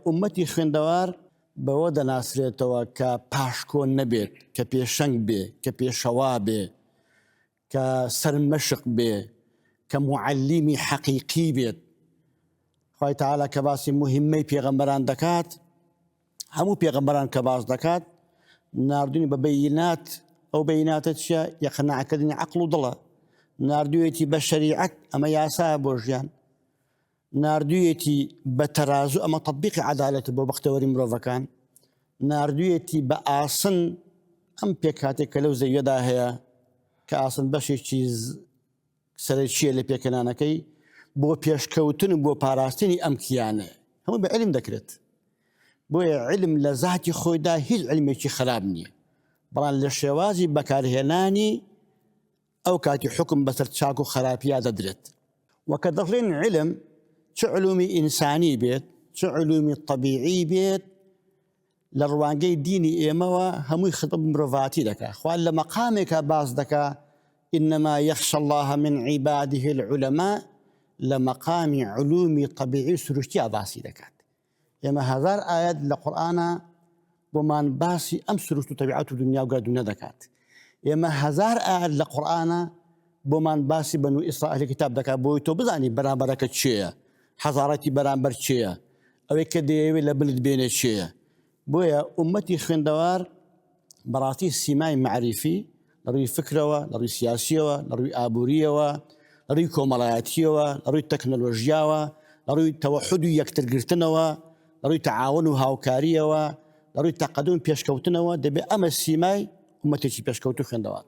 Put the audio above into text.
ئومەتی خوێندەوار بەوە دەناسرێتەوە کە پاشکۆن نەبێت، کە پێشەنگ بێ، کە پێشەوا بێ، کە سەرمەشق بێ، کە معەلیمی حەقیقی بێت. خوای تەعالا کە باسی مهمەی پێغەمبەران دەکات، هەموو پێغەمبەران کە باس دەکات ناردوونی بە بەیینات. ئەو بەییناتە چییە؟ یەقناعکردنی عەقڵ و دڵە. ناردوویەتی بە شەریعەت، ئەمە یاسایە بۆ ژیان. ناردوویەتی بە تەرازوو، ئەمە تەطبیقی عەدالەتە بۆ بەختەوەری مرۆڤەکان. ناردوویەتی بە ئاسن، ئەم پێکهاتێک کە لەو زەویەدا هەیە کە ئاسن بەشێکی سەرەکیە لە پێکەنانەکەی بۆ پێشکەوتن و بۆ پاراستنی ئەم کیانە. هەموو بە علم دەکرێت. بۆیە علم لە ذاتی خۆیدا هیچ علمێکی خراپ نییە، بەڵام لە شێوازی بەکارهێنانی ئەو کاتی حکم بەسەر چاک و خراپیە دەدرێت. وەکە دەڵێن علم چه علومی ئینسانی بێت، چه علومی طبیعی بێت، لە ڕوانگەی دینی ئێمەوە هەمووی خطب مرۆڤاتی دەکات. خوا لە مەقامێکە باس دەکا ئینەما یەخشە الله من عیباده العولەما، لە مەقامی علومی طبیعی سروشتیا باسی دەکات. ئێمە هەزار ئاەت لە قورئانە بۆمان باسی ئەم سروشت و طبیعەت و دنیا و گەردوونە دەکات. ئێمە هەزار ئاەت لە قورئانە بۆمان باسی بەنو ئیسرائیل کتاب دەکات بۆی تۆ بزانی بەرامبەرەکە چێیە، حەزارەتی بەرامبەر چێیە، ئەوەی کە دەیەوێت لە بنت بێنێ چێیە. بۆیە ئومەتی خوێندەوار بەڕاستی سیمای معریفی لە ڕووی فکرەوە، لە ڕووی سیاسیەوە، لە ڕووی ئابووریەوە، لە ڕووی کۆمەڵایەتیەوە، لە ڕووی تەکنۆلۆژیاوە، لە ڕووی تەوەحود و یەکترگرتنەوە، لە ڕووی تەعاون و هاوکاریەوە، لە ڕووی تەقەدوم پێشکەوتنەوە دەبێت ئەمە سیمای ئومەتێکی پێشکەوتوو خوێندەوار.